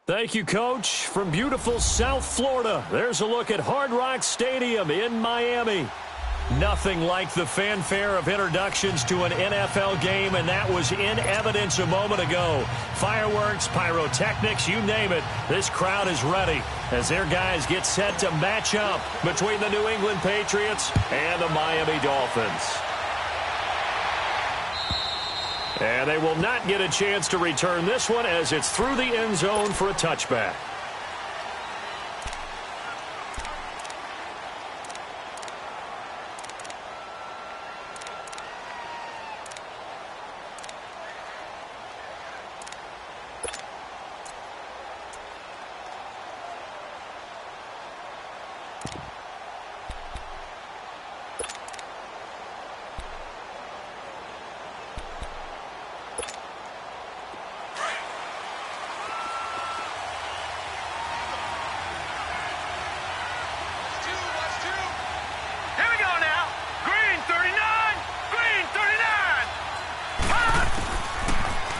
Thank you, Coach. From beautiful South Florida, there's a look at Hard Rock Stadium in Miami. Nothing like the fanfare of introductions to an NFL game, and that was in evidence a moment ago. Fireworks, pyrotechnics, you name it. This crowd is ready as their guys get set to match up between the New England Patriots and the Miami Dolphins. And they will not get a chance to return this one as it's through the end zone for a touchback.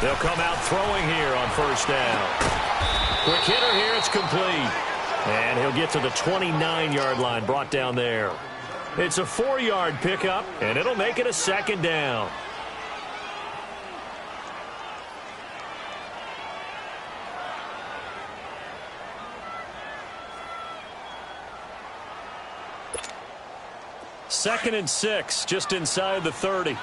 They'll come out throwing here on first down. Quick hitter here, it's complete. And he'll get to the 29-yard line, brought down there. It's a 4-yard pickup, and it'll make it a second down. Second and 6, just inside the 30.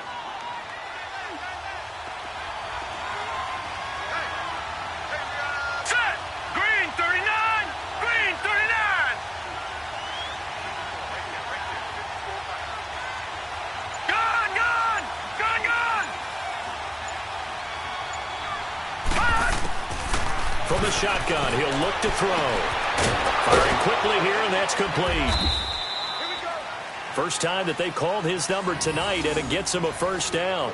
From the shotgun, he'll look to throw. Firing quickly here, and that's complete. First time that they called his number tonight, and it gets him a first down.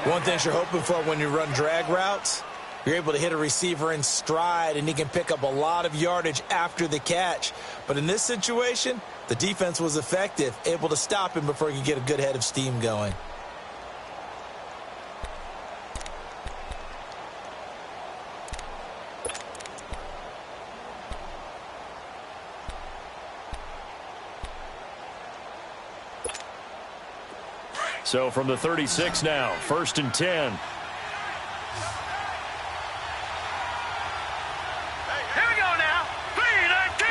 One thing you're hoping for when you run drag routes, you're able to hit a receiver in stride, and he can pick up a lot of yardage after the catch. But in this situation, the defense was effective, able to stop him before he could get a good head of steam going. So from the 36 now, 1st and 10. Here we go now. 3-19.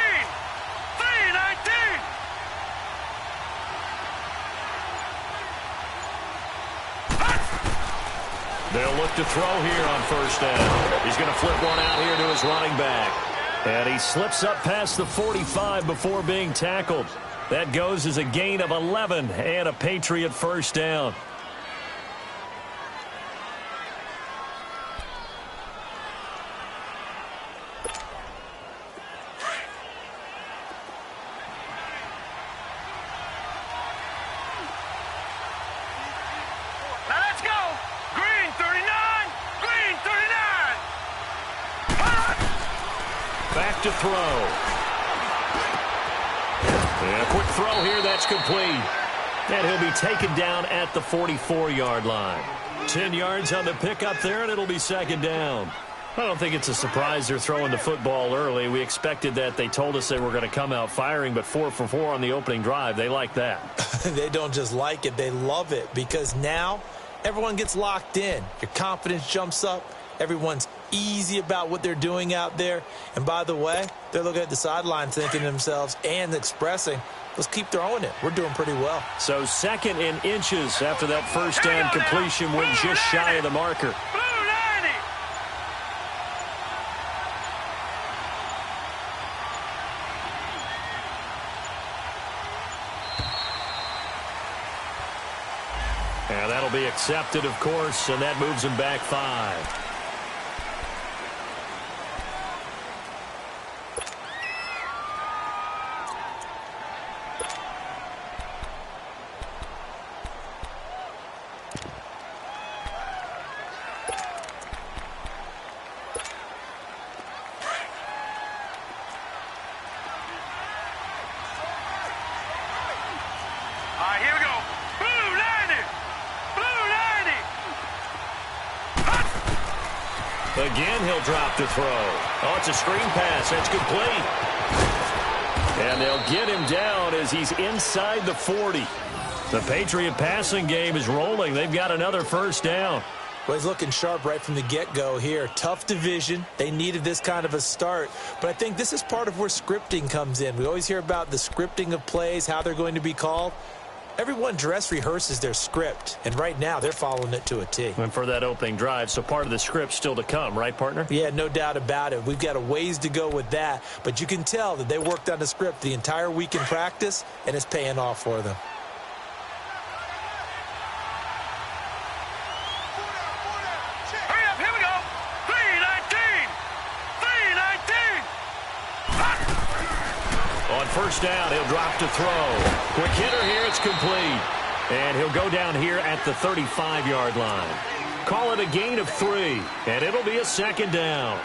3-19. They'll look to throw here on first down. He's going to flip one out here to his running back. And he slips up past the 45 before being tackled. That goes as a gain of 11 and a Patriot first down. Now let's go. Green 39. Green 39. Back to throw. And a quick throw here, that's complete. And he'll be taken down at the 44-yard line. 10 yards on the pickup there, and it'll be second down. I don't think it's a surprise they're throwing the football early. We expected that. They told us they were going to come out firing, but 4 for 4 on the opening drive. They like that. They don't just like it, they love it, because now everyone gets locked in. Your confidence jumps up. Everyone's easy about what they're doing out there. And by the way, they're looking at the sideline thinking to themselves and expressing, let's keep throwing it. We're doing pretty well. So second in inches after that first down completion went just shy of the marker. And that'll be accepted, of course, and that moves him back 5. Here we go. Blue 90. Blue 90. Again, he'll drop to throw. Oh, it's a screen pass. That's complete. And they'll get him down as he's inside the 40. The Patriot passing game is rolling. They've got another first down. Well, he's looking sharp right from the get-go here. Tough division. They needed this kind of a start. But I think this is part of where scripting comes in. We always hear about the scripting of plays, how they're going to be called. Everyone dress rehearses their script, and right now they're following it to a T. And for that opening drive, so part of the script still to come, right, partner? Yeah, no doubt about it. We've got a ways to go with that, but you can tell that they worked on the script the entire week in practice, and it's paying off for them. Hurry up, here we go. 319. 319. On first down, he'll drop to throw. Quick hitter here, it's complete. And he'll go down here at the 35-yard line. Call it a gain of 3, and it'll be a second down.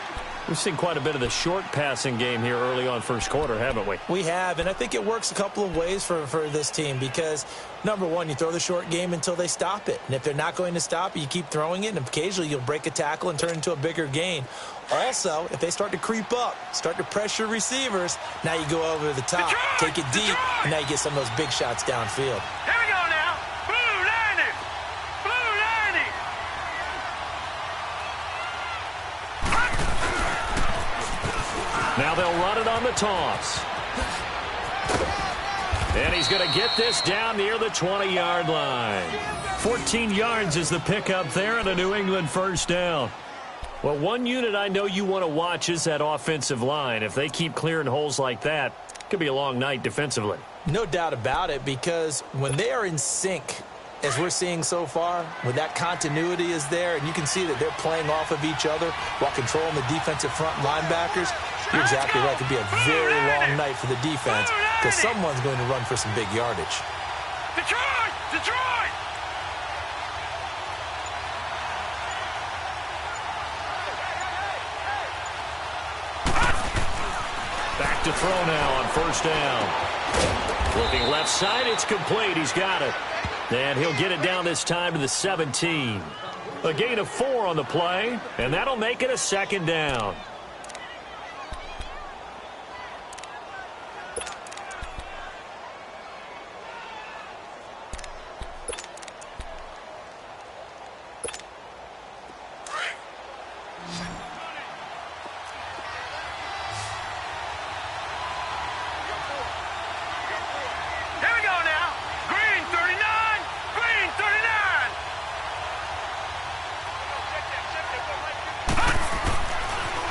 We've seen quite a bit of the short passing game here early on first quarter, haven't we? We have, and I think it works a couple of ways for this team because, number one, you throw the short game until they stop it. And if they're not going to stop it, you keep throwing it, and occasionally you'll break a tackle and turn it into a bigger gain. Also, if they start to creep up, start to pressure receivers, now you go over the top, take it deep, and now you get some of those big shots downfield. Here we go now. Blue 90. Blue 90. Now they'll run it on the toss. And he's going to get this down near the 20-yard line. 14 yards is the pickup there and a New England first down. Well, one unit I know you want to watch is that offensive line. If they keep clearing holes like that, it could be a long night defensively. No doubt about it, because when they are in sync, as we're seeing so far, when that continuity is there, and you can see that they're playing off of each other while controlling the defensive front linebackers, you're exactly right. It could be a very long night for the defense because someone's going to run for some big yardage. Detroit! Detroit! Back to throw now on first down. Looking left side, it's complete. He's got it. And he'll get it down this time to the 17. A gain of 4 on the play, and that'll make it a second down.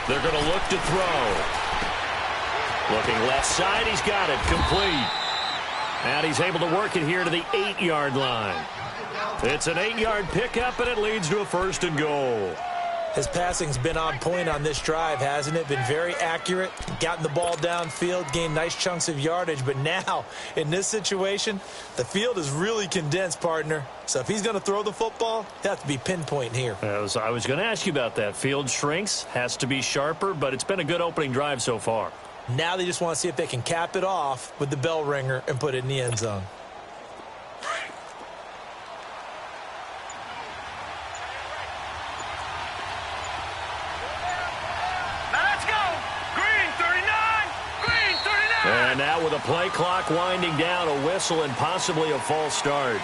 They're going to look to throw. Looking left side, he's got it, complete. And he's able to work it here to the 8-yard line. It's an 8-yard pickup, and it leads to a first and goal. His passing's been on point on this drive, hasn't it? Been very accurate, gotten the ball downfield, gained nice chunks of yardage. But now, in this situation, the field is really condensed, partner. So if he's going to throw the football, he'll have to be pinpoint here. I was going to ask you about that. Field shrinks, has to be sharper, but it's been a good opening drive so far. Now they just want to see if they can cap it off with the bell ringer and put it in the end zone. And now with a play clock winding down, a whistle and possibly a false start.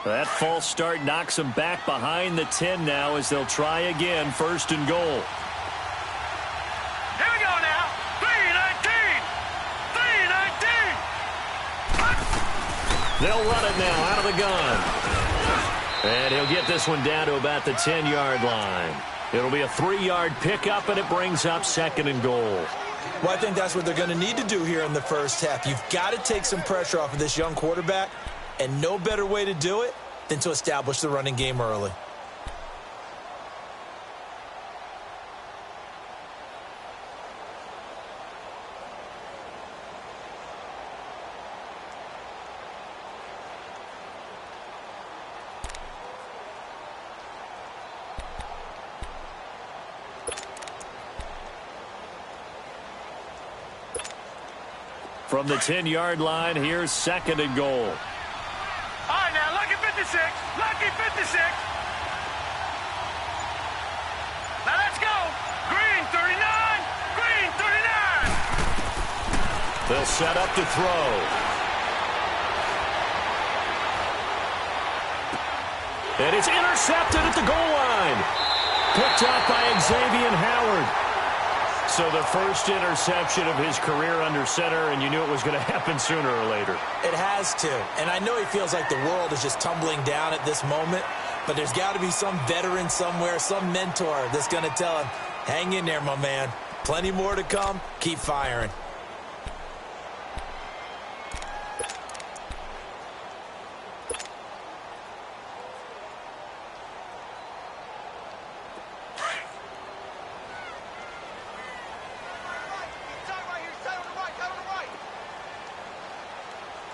That false start knocks them back behind the 10 now as they'll try again, first and goal. They'll run it now out of the gun. And he'll get this one down to about the 10-yard line. It'll be a 3-yard pickup, and it brings up second and goal. Well, I think that's what they're going to need to do here in the first half. You've got to take some pressure off of this young quarterback, and no better way to do it than to establish the running game early. From the 10-yard line, here's 2nd and goal. All right, now, lucky 56. Lucky 56. Now, let's go. Green, 39. Green, 39. They'll set up to throw. And it's intercepted at the goal line. Picked up by Xavier Howard. So the first interception of his career under center, and you knew it was going to happen sooner or later. It has to. And I know he feels like the world is just tumbling down at this moment, but there's got to be some veteran somewhere, some mentor that's going to tell him, hang in there, my man. Plenty more to come. Keep firing.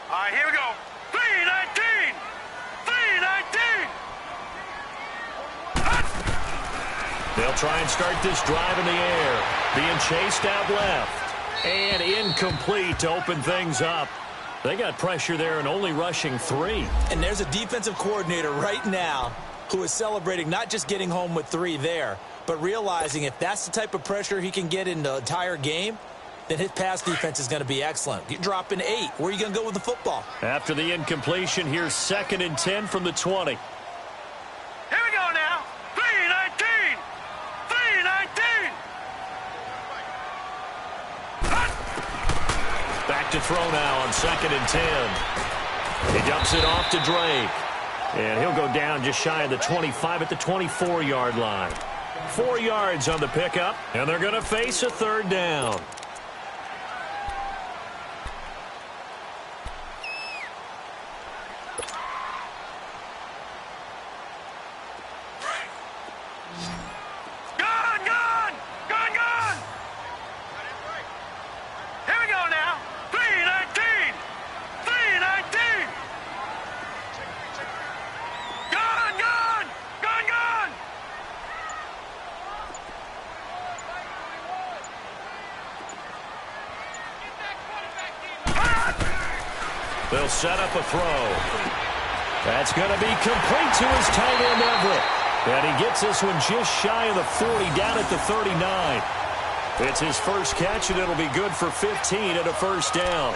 All right, here we go. 319. 319. They'll try and start this drive in the air. Being chased out left. And incomplete to open things up. They got pressure there and only rushing 3. And there's a defensive coordinator right now who is celebrating not just getting home with 3 there, but realizing if that's the type of pressure he can get in the entire game, then his pass defense is going to be excellent. You're dropping 8. Where are you going to go with the football? After the incompletion, here's 2nd and 10 from the 20. Here we go now. 319. 319. Back to throw now on 2nd and 10. He dumps it off to Drake. And he'll go down just shy of the 25 at the 24-yard line. 4 yards on the pickup, and they're going to face a 3rd down. They'll set up a throw. That's going to be complete to his tight end, Everett. And he gets this one just shy of the 40, down at the 39. It's his first catch, and it'll be good for 15 and a 1st down.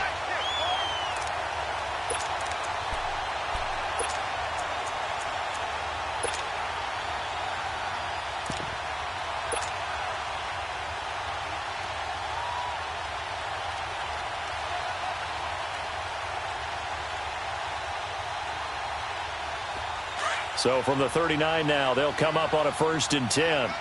So from the 39 now, they'll come up on a 1st and 10. Over.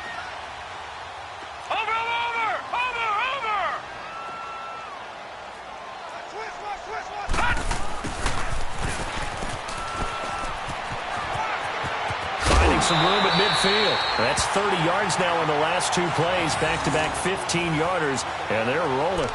Finding some room at midfield. That's 30 yards now in the last 2 plays. Back-to-back 15-yarders, and they're rolling.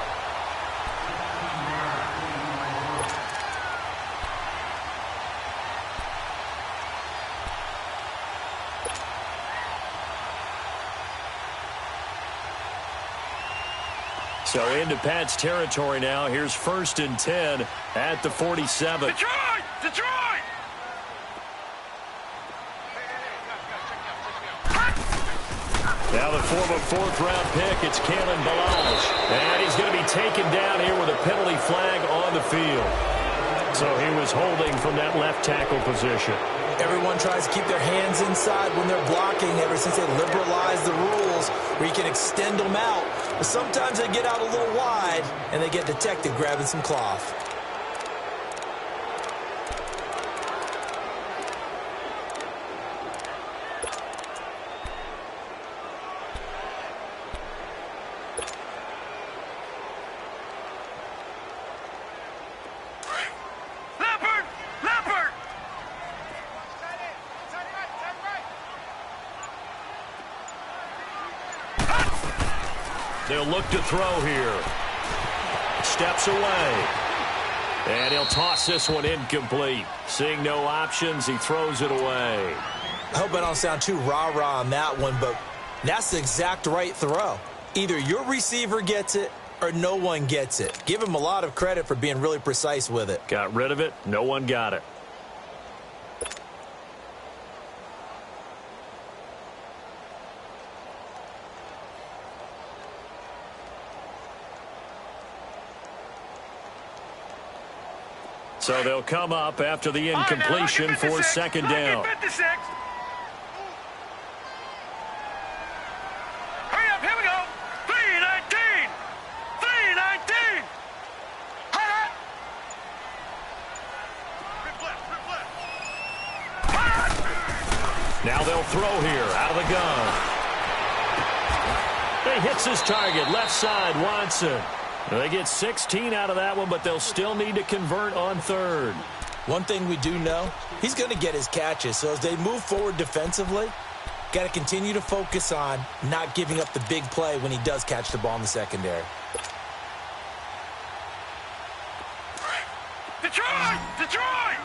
So into Pat's territory now. Here's 1st and 10 at the 47. Detroit! Now the former 4th-round pick, it's Kalen Ballage. And he's going to be taken down here with a penalty flag on the field. So he was holding from that left tackle position. Everyone tries to keep their hands inside when they're blocking ever since they liberalized the rules where you can extend them out. But sometimes they get out a little wide and they get detected grabbing some cloth. They'll look to throw here. Steps away. And he'll toss this one incomplete. Seeing no options, he throws it away. I hope I don't sound too rah-rah on that one, but that's the exact right throw. Either your receiver gets it or no one gets it. Give him a lot of credit for being really precise with it. Got rid of it. No one got it. So they'll come up after the incompletion for second down. Hurry up, here we go. 3:19. 3:19. Now they'll throw here out of the gun. He hits his target, left side, Watson. They get 16 out of that one, but they'll still need to convert on third. One thing we do know, he's going to get his catches. So as they move forward defensively, got to continue to focus on not giving up the big play when he does catch the ball in the secondary. Detroit! Detroit!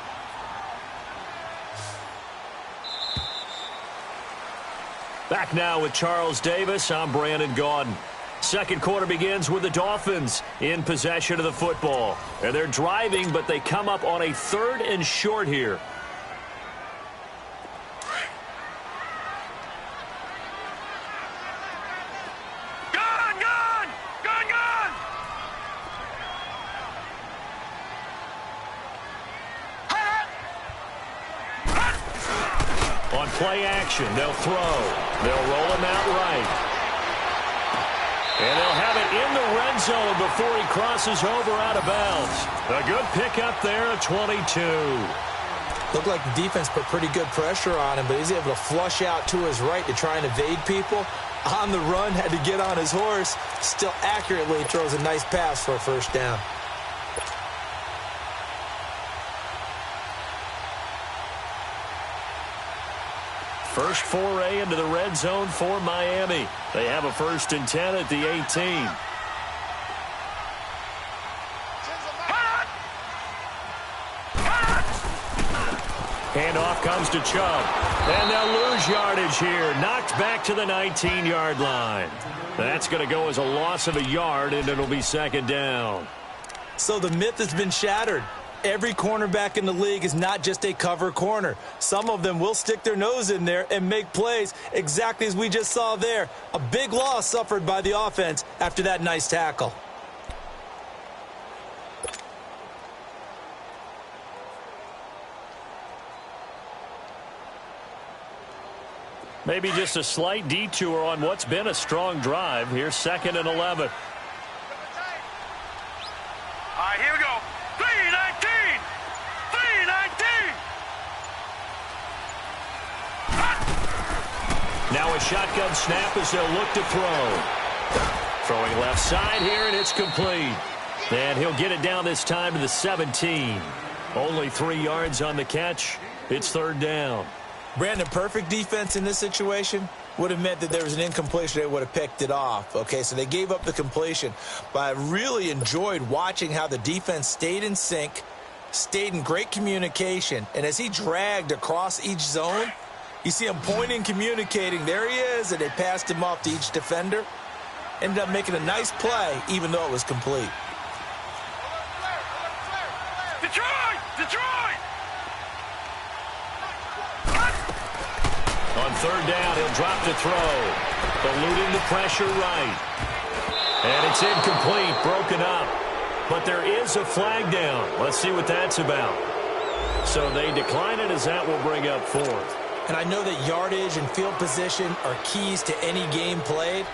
Back now with Charles Davis. I'm Brandon Gaudin. Second quarter begins with the Dolphins in possession of the football. And they're driving, but they come up on a 3rd and short here. Gun! Gun! Gun! Gun! On play action, they'll throw. They'll roll him out right. And they'll have it in the red zone before he crosses over out of bounds. A good pickup there at 22. Looked like the defense put pretty good pressure on him, but he's able to flush out to his right to try and evade people. On the run, had to get on his horse. Still accurately throws a nice pass for a first down. First foray into the red zone for Miami. They have a 1st and 10 at the 18. Handoff comes to Chubb. And they'll lose yardage here. Knocked back to the 19-yard line. That's going to go as a loss of a yard, and it'll be second down. So the myth has been shattered. Every cornerback in the league is not just a cover corner. Some of them will stick their nose in there and make plays exactly as we just saw there. A big loss suffered by the offense after that nice tackle. Maybe just a slight detour on what's been a strong drive. Here's 2nd and 11. All right, here we go. 3:19. 3:19. Now a shotgun snap as they'll look to throw. Throwing left side here, and it's complete. And he'll get it down this time to the 17. Only 3 yards on the catch. It's 3rd down. Brandon, perfect defense in this situation would have meant that there was an incompletion. They would have picked it off. Okay, so they gave up the completion. But I really enjoyed watching how the defense stayed in sync, stayed in great communication. And as he dragged across each zone, you see him pointing, communicating. There he is, and they passed him off to each defender. Ended up making a nice play, even though it was complete. Detroit! Detroit! On 3rd down, he'll drop to throw. Eluding the pressure right. And it's incomplete, broken up. But there is a flag down. Let's see what that's about. So they decline it as that will bring up 4th. And I know that yardage and field position are keys to any game played,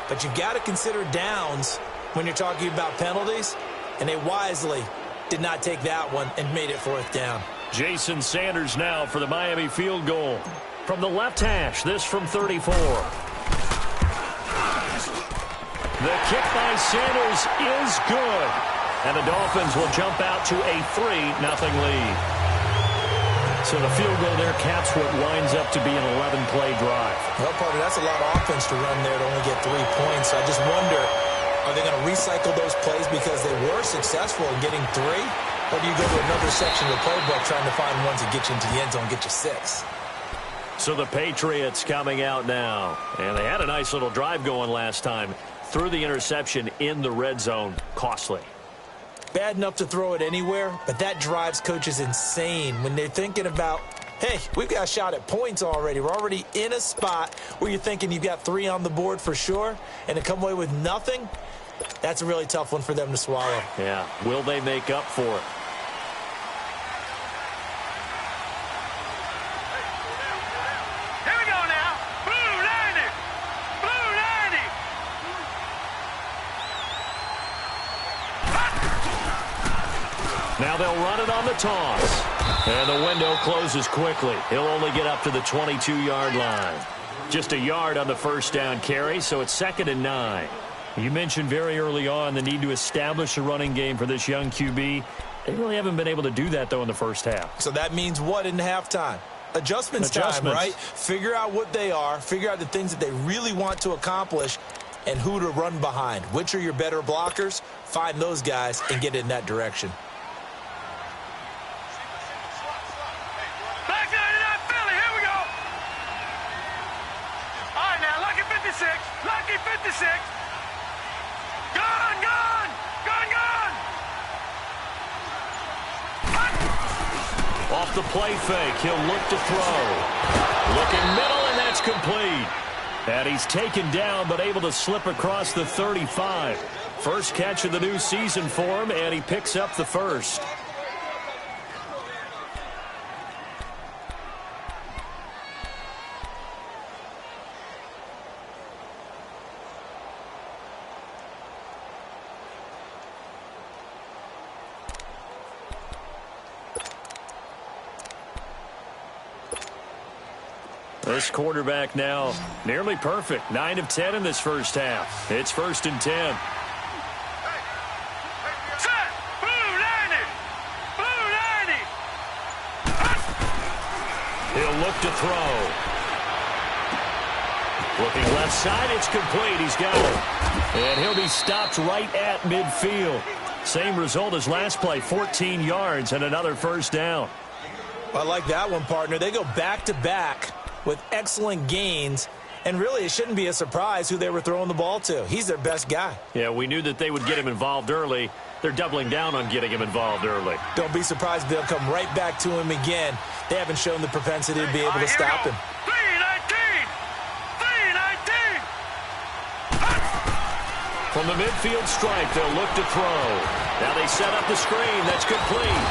but you've got to consider downs when you're talking about penalties, and they wisely did not take that one and made it 4th down. Jason Sanders now for the Miami field goal. From the left hash, this from 34. The kick by Sanders is good. And the Dolphins will jump out to a 3-0 lead. So the field goal there caps what winds up to be an 11-play drive. Well, partner, that's a lot of offense to run there to only get 3 points. So I just wonder, are they going to recycle those plays because they were successful in getting 3? Or do you go to another section of the playbook trying to find ones that get you into the end zone and get you 6? So the Patriots coming out now. And they had a nice little drive going last time. threw the interception in the red zone. Costly. Bad enough to throw it anywhere, but that drives coaches insane when they're thinking about, hey, we've got a shot at points already. We're already in a spot where you're thinking you've got 3 on the board for sure, and to come away with nothing, that's a really tough one for them to swallow. Yeah. Will they make up for it? Here we go now. Blue 90. Blue 90. Now they'll run it on the toss. And the window closes quickly. He'll only get up to the 22-yard line. Just a yard on the first down carry, so it's 2nd and 9. You mentioned very early on the need to establish a running game for this young QB. They really haven't been able to do that, though, in the first half. So that means what in halftime? Adjustments time, right? Figure out what they are, figure out the things that they really want to accomplish, and who to run behind. Which are your better blockers? Find those guys and get in that direction. Back 99 Philly. Here we go. All right, now, lucky 56. Lucky 56. Gone, gone. Gone, gone. Off the play fake, he'll look to throw. Looking middle, and that's complete. And he's taken down, but able to slip across the 35. First catch of the new season for him, and he picks up the first. This quarterback now nearly perfect. 9 of 10 in this first half. It's 1st and 10. Set. Blue 90. Blue 90. He'll look to throw. Looking left side, it's complete. He's got it. And he'll be stopped right at midfield. Same result as last play, 14 yards and another first down. I like that one, partner. They go back-to-back with excellent gains, and really it shouldn't be a surprise who they were throwing the ball to. He's their best guy. Yeah, we knew that they would get him involved early. They're doubling down on getting him involved early. Don't be surprised if they'll come right back to him again. They haven't shown the propensity to be able to stop him. 319. 319. From the midfield stripe, they'll look to throw. Now they set up the screen. That's complete.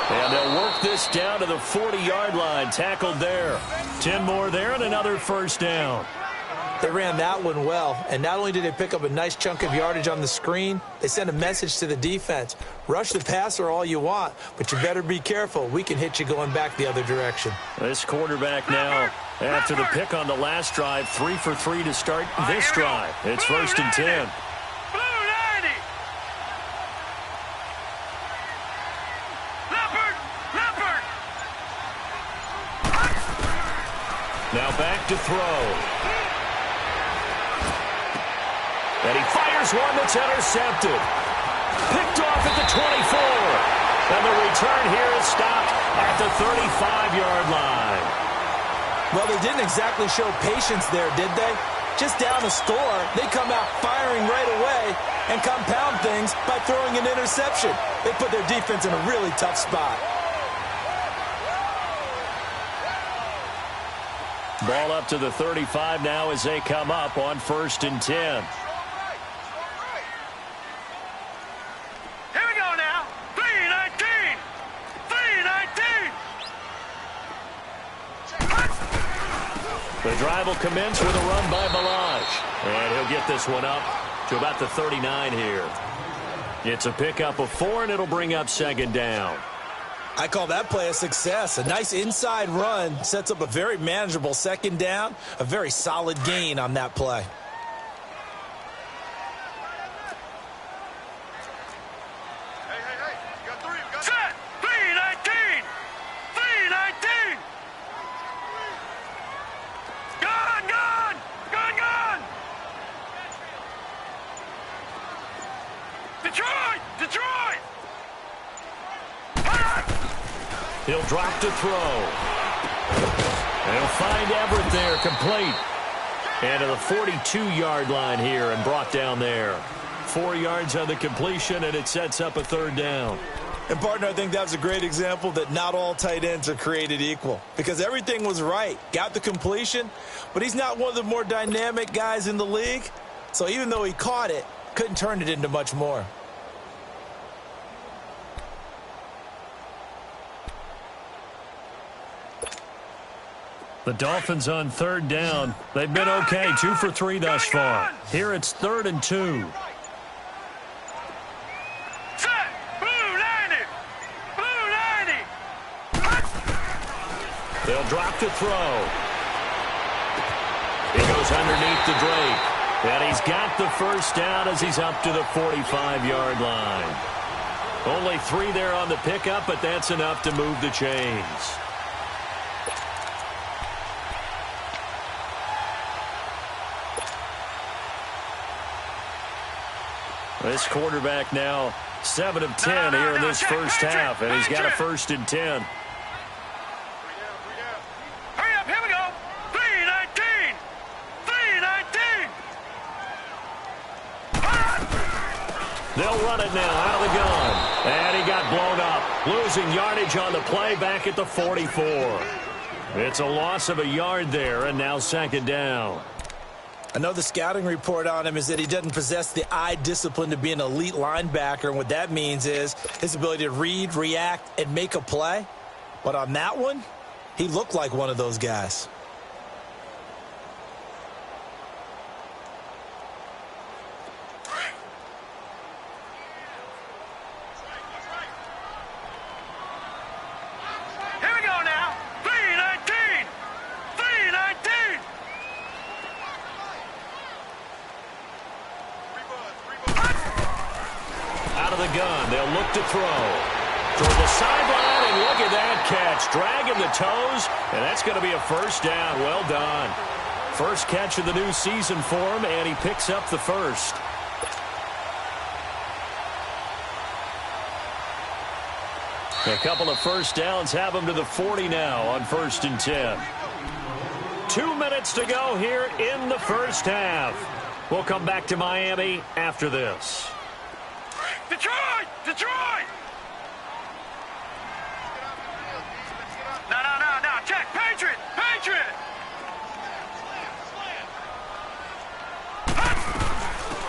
And they'll work this down to the 40-yard line. Tackled there. 10 more there and another first down. They ran that one well, and not only did they pick up a nice chunk of yardage on the screen, they sent a message to the defense. Rush the passer all you want, but you better be careful. We can hit you going back the other direction. This quarterback now, after the pick on the last drive, 3 for 3 to start this drive. It's 1st and 10. Now back to throw. And he fires one that's intercepted. Picked off at the 24. And the return here is stopped at the 35-yard line. Well, they didn't exactly show patience there, did they? Just down a score, they come out firing right away and compound things by throwing an interception. They put their defense in a really tough spot. Ball up to the 35 now as they come up on 1st and 10. Here we go now. 319. 319. The drive will commence with a run by Balaj. And he'll get this one up to about the 39 here. It's a pickup of 4, and it'll bring up 2nd down. I call that play a success. A nice inside run sets up a very manageable 2nd down, a very solid gain on that play. Hey, you got 3. You got set. 319. 319. Gone, gone. Gone, gone. Detroit. Detroit. He'll drop to throw. They'll find Everett there, complete. And to the 42-yard line here and brought down there. 4 yards on the completion, and it sets up a third down. And, partner, I think that was a great example that not all tight ends are created equal because everything was right. Got the completion, but he's not one of the more dynamic guys in the league. So even though he caught it, couldn't turn it into much more. The Dolphins on third down. They've been okay, 2 for 3 thus far. Here it's 3rd and 2. They'll drop to throw. He goes underneath the Drake. And he's got the first down as he's up to the 45-yard line. Only 3 there on the pickup, but that's enough to move the chains. This quarterback now 7 of 10 here in this first half, and he's got a 1st and 10. Hurry up, here we go. 3-19. 3-19. They'll run it now out of the gun. And he got blown up. Losing yardage on the play back at the 44. It's a loss of a yard there, and now 2nd down. Another scouting report on him is that he doesn't possess the eye discipline to be an elite linebacker, and what that means is his ability to read, react, and make a play. But on that one, he looked like one of those guys. Here we go now. 3-19. 3-19. Out of the gun, they'll look to throw. Toward the sideline, and look at that catch. Dragging the toes, and that's going to be a 1st down. Well done. First catch of the new season for him, and he picks up the 1st. A couple of 1st downs have him to the 40 now on 1st and 10. 2 minutes to go here in the first half. We'll come back to Miami after this. Detroit! Detroit! No. Check. Patriot! Patriot!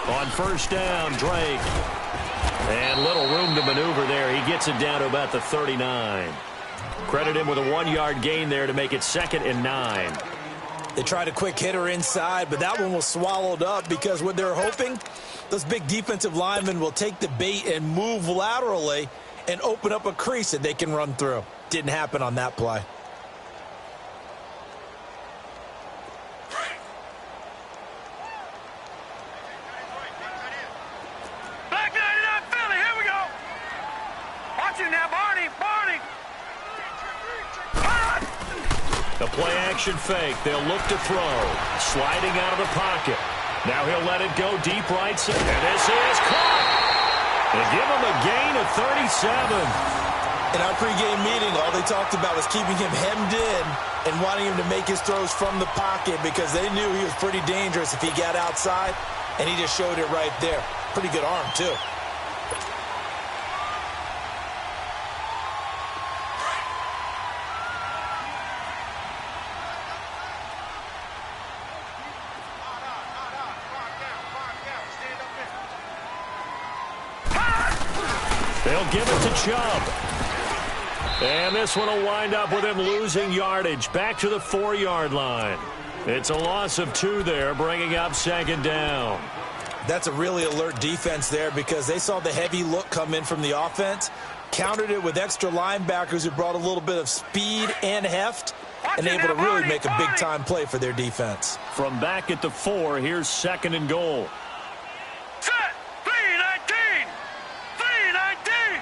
On 1st down, Drake. And little room to maneuver there. He gets it down to about the 39. Credit him with a 1-yard gain there to make it 2nd and 9. They tried a quick hitter inside, but that one was swallowed up because what they're hoping, those big defensive linemen will take the bait and move laterally and open up a crease that they can run through. Didn't happen on that play. Black 99 Philly, here we go. Watch it now, Barney. The play-action fake. They'll look to throw. Sliding out of the pocket. Now he'll let it go deep right side. And this is caught. They give him a gain of 37. In our pregame meeting, all they talked about was keeping him hemmed in and wanting him to make his throws from the pocket because they knew he was pretty dangerous if he got outside, and he just showed it right there. Pretty good arm, too. They'll give it to Chubb. And this one will wind up with him losing yardage back to the 4-yard line. It's a loss of 2 there, bringing up 2nd down. That's a really alert defense there because they saw the heavy look come in from the offense, countered it with extra linebackers who brought a little bit of speed and heft, and able to really make a big-time play for their defense. From back at the 4, here's 2nd and goal. Set. 3-19. 3-19.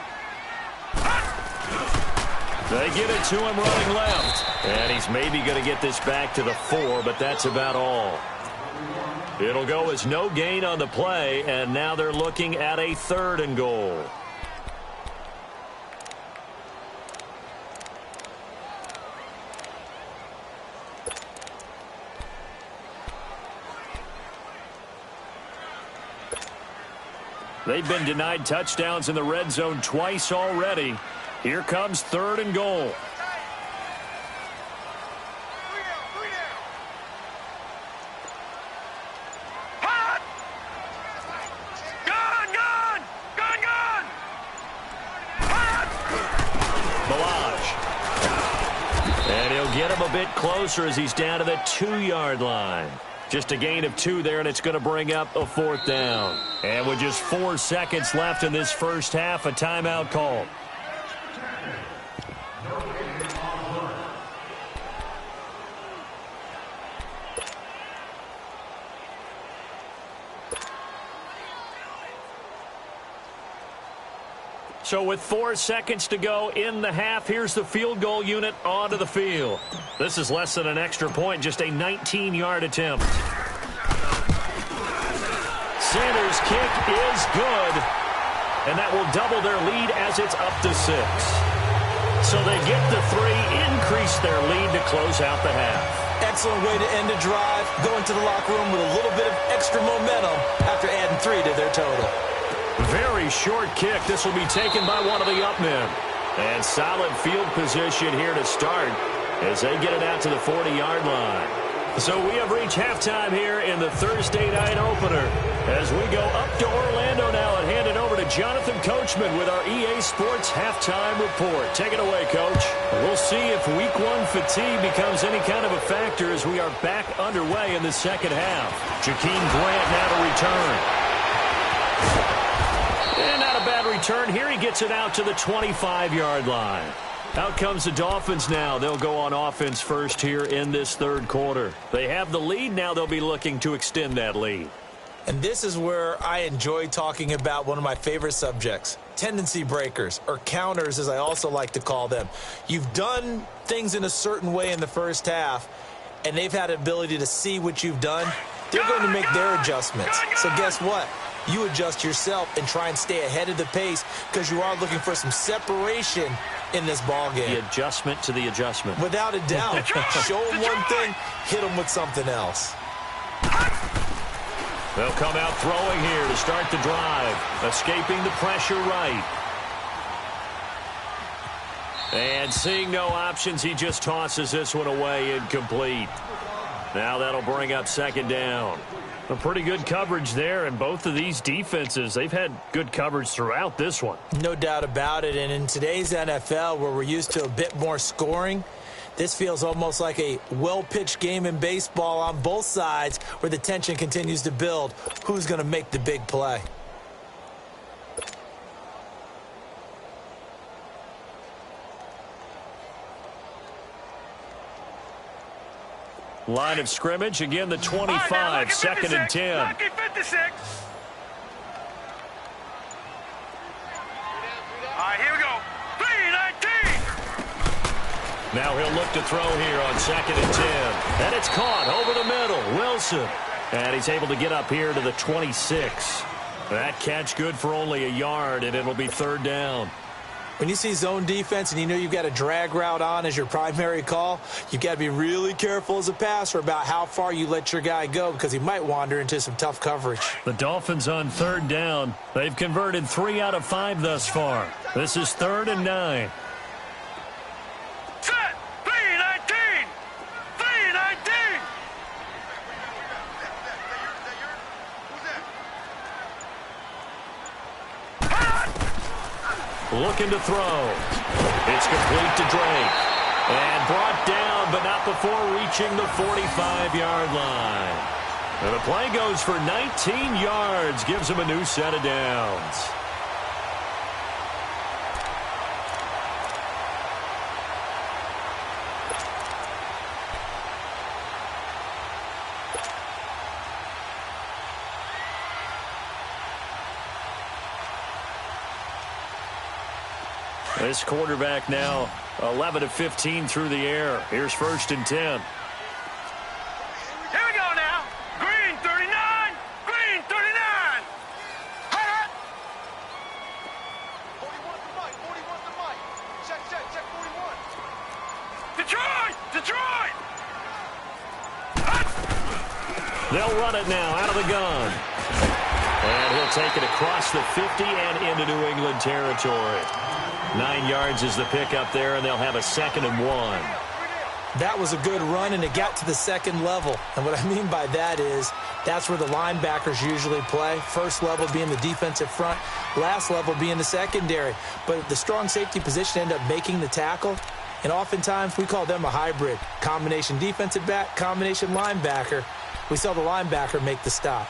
They get it to him running left. And he's maybe going to get this back to the 4, but that's about all. It'll go as no gain on the play, and now they're looking at a 3rd and goal. They've been denied touchdowns in the red zone twice already. Here comes 3rd and goal. Get him a bit closer as he's down to the 2-yard line. Just a gain of 2 there, and it's going to bring up a 4th down. And with just 4 seconds left in this first half, a timeout called. So with 4 seconds to go in the half, here's the field goal unit onto the field. This is less than an extra point, just a 19-yard attempt. Sanders' kick is good, and that will double their lead as it's up to 6. So they get the 3, increase their lead to close out the half. Excellent way to end a drive, go into the locker room with a little bit of extra momentum after adding 3 to their total. Very short kick. This will be taken by one of the up men. And solid field position here to start as they get it out to the 40-yard line. So we have reached halftime here in the Thursday night opener as we go up to Orlando now and hand it over to Jonathan Coachman with our EA Sports halftime report. Take it away, Coach. We'll see if Week 1 fatigue becomes any kind of a factor as we are back underway in the second half. Jakeem Grant now to return. And not a bad return here. He gets it out to the 25-yard line. Out comes the Dolphins now. They'll go on offense first here in this 3rd quarter. They have the lead. Now they'll be looking to extend that lead. And this is where I enjoy talking about one of my favorite subjects, tendency breakers, or counters as I also like to call them. You've done things in a certain way in the first half, and they've had the ability to see what you've done. They're going to make their adjustments. So guess what? You adjust yourself and try and stay ahead of the pace because you are looking for some separation in this ball game. The adjustment to the adjustment. Without a doubt. Show them one thing, hit them with something else. They'll come out throwing here to start the drive, escaping the pressure right. And seeing no options, he just tosses this one away incomplete. Now that'll bring up 2nd down. A pretty good coverage there, and both of these defenses, they've had good coverage throughout this one. No doubt about it, and in today's NFL, where we're used to a bit more scoring, this feels almost like a well-pitched game in baseball on both sides where the tension continues to build. Who's going to make the big play? Line of scrimmage, again the 25, right, 2nd and 10. Lucky 56. All right, here we go. 3-19. Now he'll look to throw here on 2nd and 10. And it's caught over the middle. Wilson. And he's able to get up here to the 26. That catch good for only a yard, and it'll be 3rd down. When you see zone defense and you know you've got a drag route on as your primary call, you've got to be really careful as a passer about how far you let your guy go because he might wander into some tough coverage. The Dolphins on 3rd down. They've converted 3 out of 5 thus far. This is 3rd and 9. Set. 3-19. 3-19. Looking to throw. It's complete to Drake. And brought down, but not before reaching the 45-yard line. And the play goes for 19 yards. Gives him a new set of downs. This quarterback now 11 of 15 through the air. Here's 1st and 10. Here we go now. Green 39. Green 39. Hot. 41 to Mike. 41 to Mike. Check 41. Detroit. Detroit. They'll run it now out of the gun. And he'll take it across the 50 and into New England territory. 9 yards is the pickup there, and they'll have a 2nd and 1. That was a good run, and it got to the second level. And what I mean by that is that's where the linebackers usually play. First level being the defensive front, last level being the secondary. But the strong safety position ended up making the tackle, and oftentimes we call them a hybrid. Combination defensive back, combination linebacker. We saw the linebacker make the stop.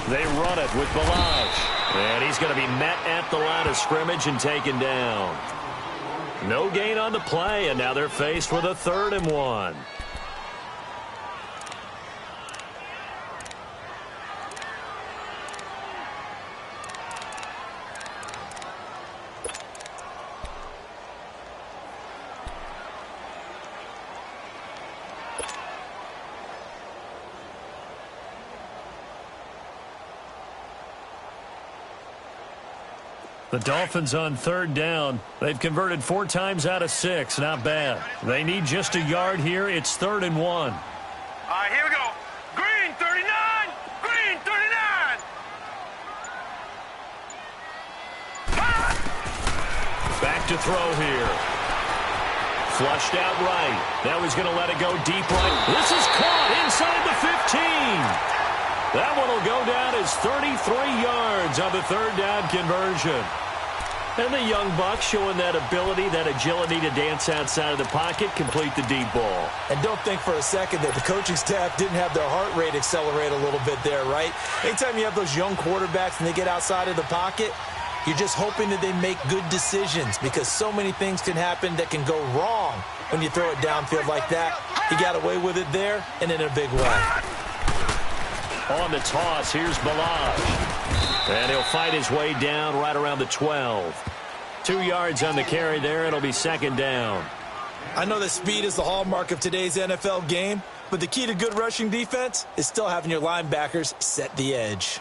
They run it with Balaj. And he's going to be met at the line of scrimmage and taken down. No gain on the play, and now they're faced with a 3rd and 1. The Dolphins on 3rd down. They've converted 4 times out of 6. Not bad. They need just a yard here. It's 3rd and 1. All right, here we go. Green 39. Green 39. Back to throw here. Flushed out right. Now he's going to let it go deep right. This is caught inside the 15. That one will go down as 33 yards on the 3rd down conversion. And the young buck showing that ability, that agility to dance outside of the pocket, complete the deep ball. And don't think for a second that the coaching staff didn't have their heart rate accelerate a little bit there, right? Anytime you have those young quarterbacks and they get outside of the pocket, you're just hoping that they make good decisions because so many things can happen that can go wrong when you throw it downfield like that. He got away with it there and in a big way. On the toss, here's Balaj. And he'll fight his way down right around the 12. 2 yards on the carry there. It'll be 2nd down. I know that speed is the hallmark of today's NFL game, but the key to good rushing defense is still having your linebackers set the edge.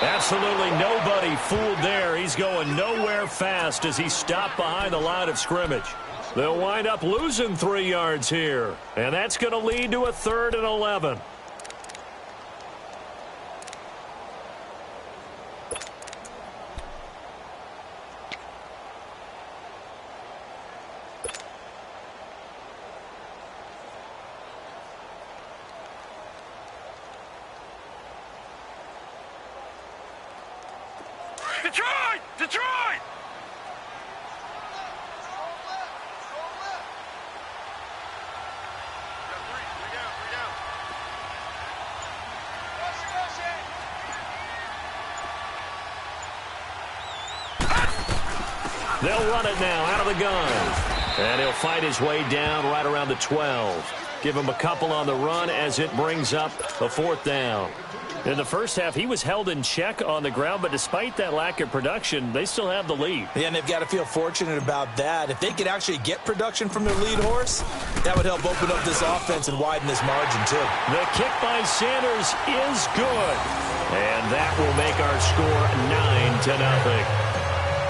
Absolutely nobody fooled there. He's going nowhere fast as he stopped behind the line of scrimmage. They'll wind up losing 3 yards here, and that's going to lead to a 3rd and 11. Detroit! Detroit! They'll run it now out of the gun. And he'll fight his way down right around the 12. Give him a couple on the run as it brings up a 4th down. In the first half, he was held in check on the ground, but despite that lack of production, they still have the lead. Yeah, and they've got to feel fortunate about that. If they could actually get production from their lead horse, that would help open up this offense and widen this margin, too. The kick by Sanders is good. And that will make our score 9-0.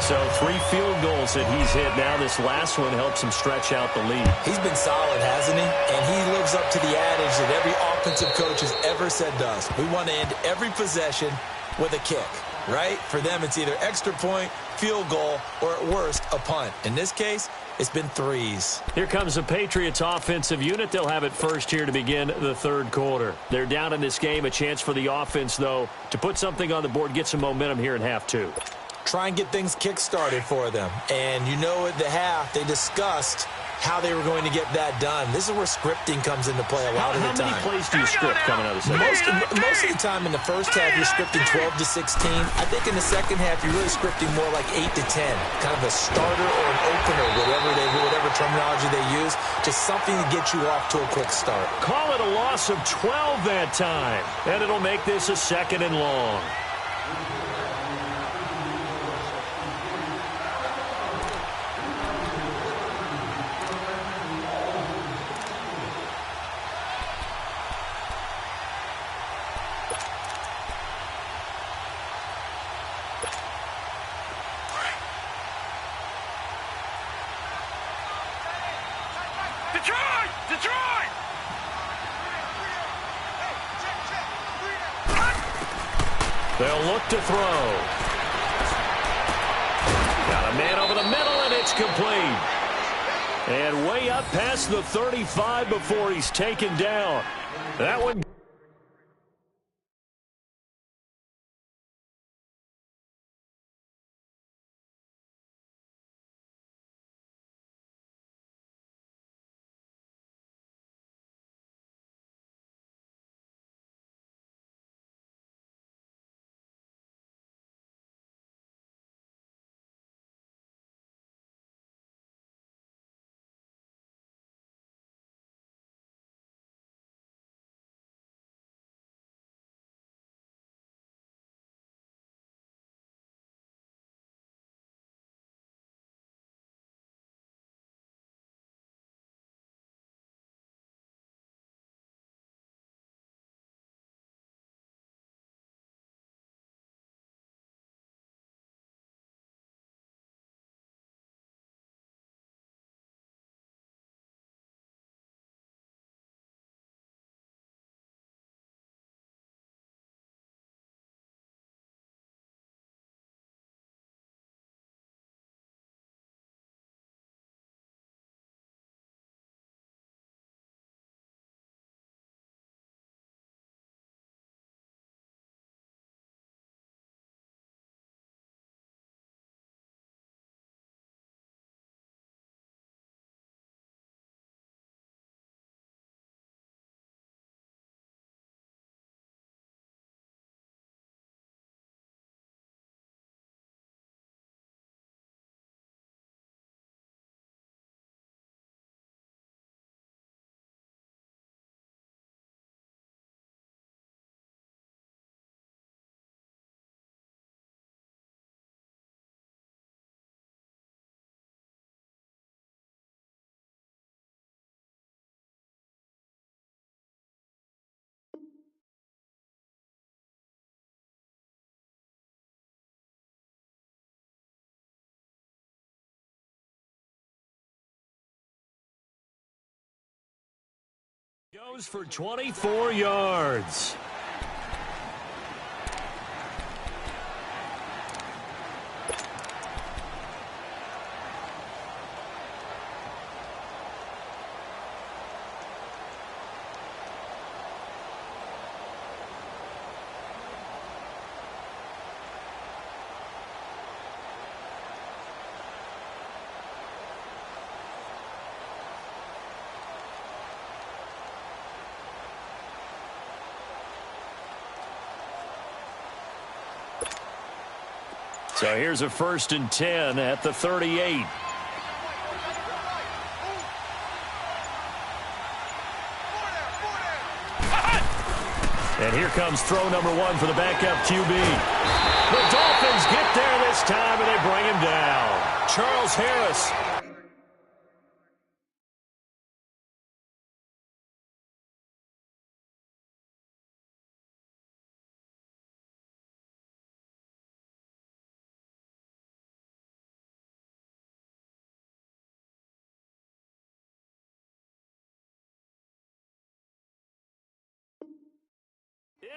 So 3 field goals that he's hit now. This last one helps him stretch out the lead. He's been solid, hasn't he? And he lives up to the adage that every offensive coach has ever said to us. We want to end every possession with a kick, right? For them, it's either extra point, field goal, or at worst, a punt. In this case, it's been 3s. Here comes the Patriots offensive unit. They'll have it first here to begin the 3rd quarter. They're down in this game. A chance for the offense, though, to put something on the board, get some momentum here in half 2. Try and get things kick-started for them. And you know at the half, they discussed how they were going to get that done. This is where scripting comes into play a lot of the time. How many plays do you script coming out of the second half? Most of the time in the first half, you're scripting 12 to 16. I think in the second half, you're really scripting more like 8 to 10. Kind of a starter or an opener, whatever terminology they use. Just something to get you off to a quick start. Call it a loss of 12 that time. And it'll make this a 2nd and long. Detroit! They'll look to throw. Got a man over the middle, and it's complete. And way up past the 35 before he's taken down. That one. Goes for 24 yards. So here's a 1st and 10 at the 38. And here comes throw number 1 for the backup QB. The Dolphins get there this time, and they bring him down. Charles Harris.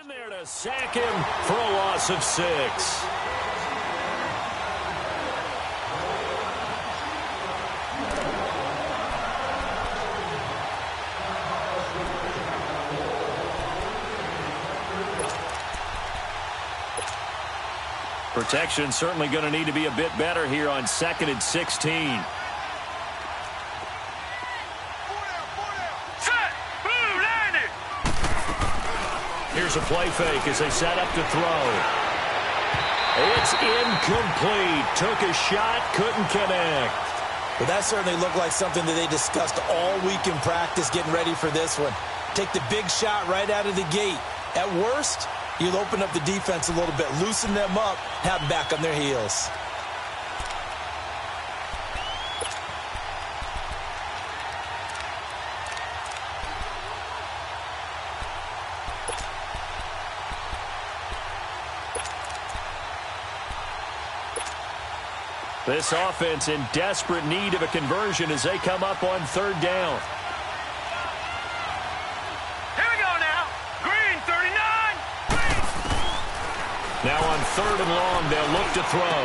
In there to sack him for a loss of 6. Protection certainly going to need to be a bit better here on 2nd and 16. Here's a play fake as they set up to throw. It's incomplete. Took a shot, couldn't connect. Well, that certainly looked like something that they discussed all week in practice getting ready for this one. Take the big shot right out of the gate. At worst, you'll open up the defense a little bit, loosen them up, have them back on their heels. This offense in desperate need of a conversion as they come up on third down. Here we go now. Green, 39. Now on third and long, they'll look to throw.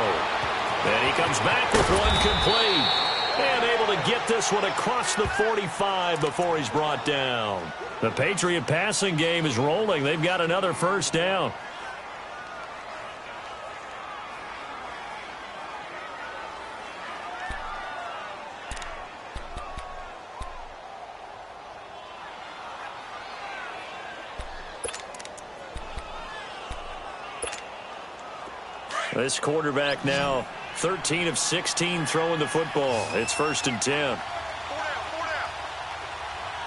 And he comes back with one complete. And able to get this one across the 45 before he's brought down. The Patriot passing game is rolling. They've got another first down. This quarterback now 13 of 16 throwing the football. It's 1st and 10. 4 down.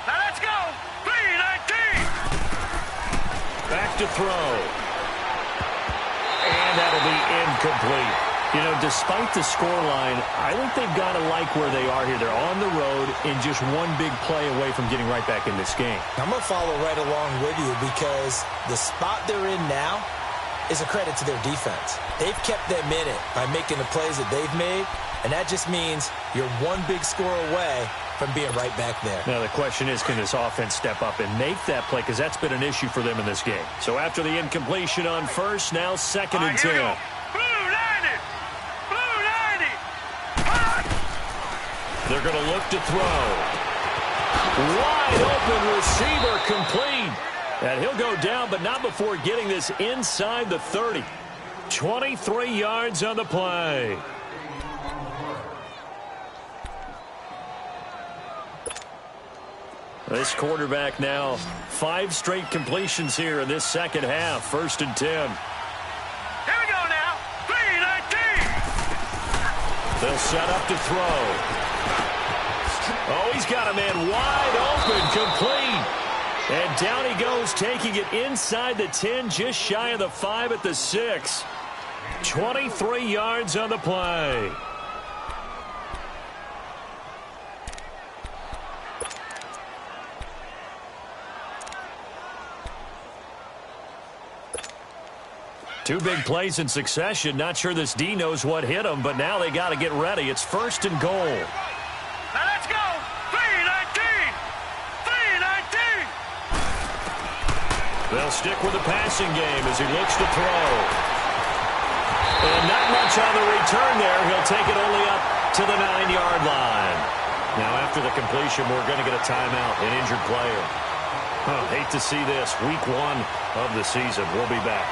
Now let's go. 3-19. Back to throw. And that'll be incomplete. You know, despite the scoreline, I think they've got to like where they are here. They're on the road and just one big play away from getting right back in this game. I'm going to follow right along with you because the spot they're in now is a credit to their defense. They've kept them in it by making the plays that they've made, and that just means you're one big score away from being right back there. Now the question is, can this offense step up and make that play? Because that's been an issue for them in this game. So after the incompletion on first, now 2nd and 10. Blue 90. Blue 90. They're going to look to throw. Wide open receiver complete. And he'll go down, but not before getting this inside the 30. 23 yards on the play. This quarterback now 5 straight completions here in this second half. 1st and 10. Here we go now. 3-19. They'll set up to throw. Oh, he's got a man wide open, complete. And down he goes, taking it inside the 10, just shy of the 5 at the 6. 23 yards on the play. Two big plays in succession. Not sure this D knows what hit him, but now they got to get ready. It's 1st and goal. Now let's go. 3-19. 3-19. They'll stick with the passing game as he looks to throw. And not much on the return there. He'll take it only up to the 9-yard line. Now after the completion, we're going to get a timeout, an injured player. Hate to see this. Week 1 of the season. We'll be back.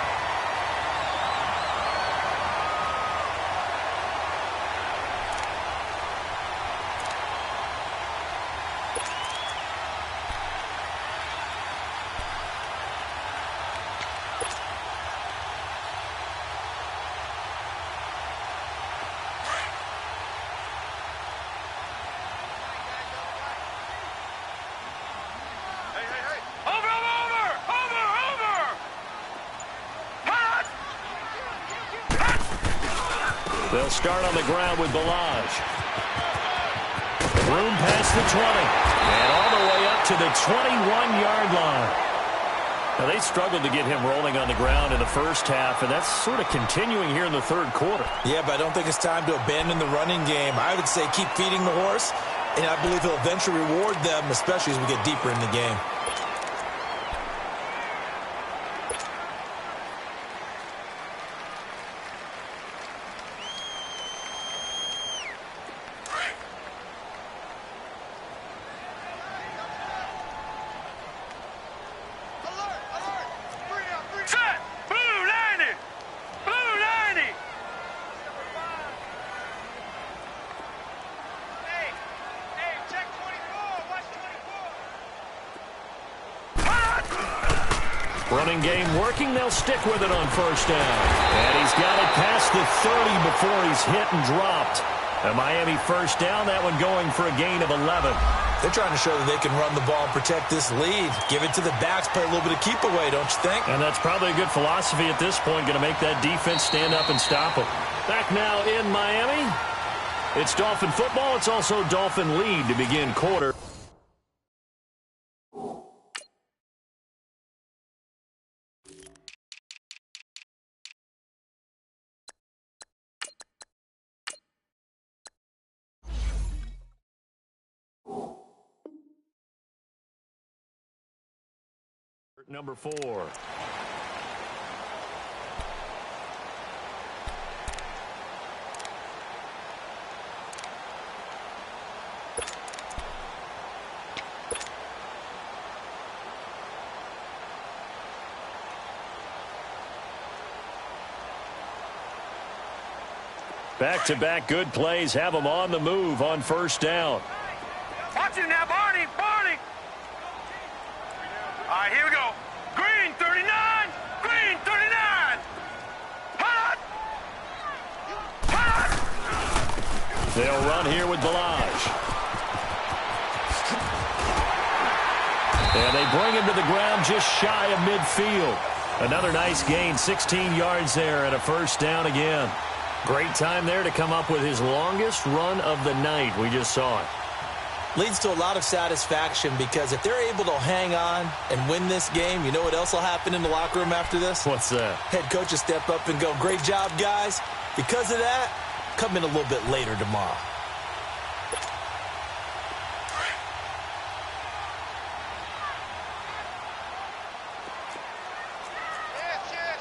They'll start on the ground with Balaj. Room past the 20. And all the way up to the 21-yard line. Now, they struggled to get him rolling on the ground in the first half, and that's sort of continuing here in the third quarter. Yeah, but I don't think it's time to abandon the running game. I would say keep feeding the horse, and I believe he'll eventually reward them, especially as we get deeper in the game. Running game working. They'll stick with it on first down. And he's got it past the 30 before he's hit and dropped. A Miami first down, that one going for a gain of 11. They're trying to show that they can run the ball and protect this lead. Give it to the backs, play a little bit of keep away, don't you think? And that's probably a good philosophy at this point, going to make that defense stand up and stop them. Back now in Miami. It's Dolphin football. It's also Dolphin lead to begin quarter. Number 4. Back-to-back good plays have them on the move on first down. Watch it now, Barney. Barney. All right, here we go. Green 39. Green 39. Hot. Hot. They'll run here with Balaj. And they bring him to the ground just shy of midfield. Another nice gain, 16 yards there and a first down again. Great time there to come up with his longest run of the night. We just saw it. Leads to a lot of satisfaction because if they're able to hang on and win this game, you know what else will happen in the locker room after this? What's that? Head coach will step up and go, great job, guys. Because of that, come in a little bit later tomorrow.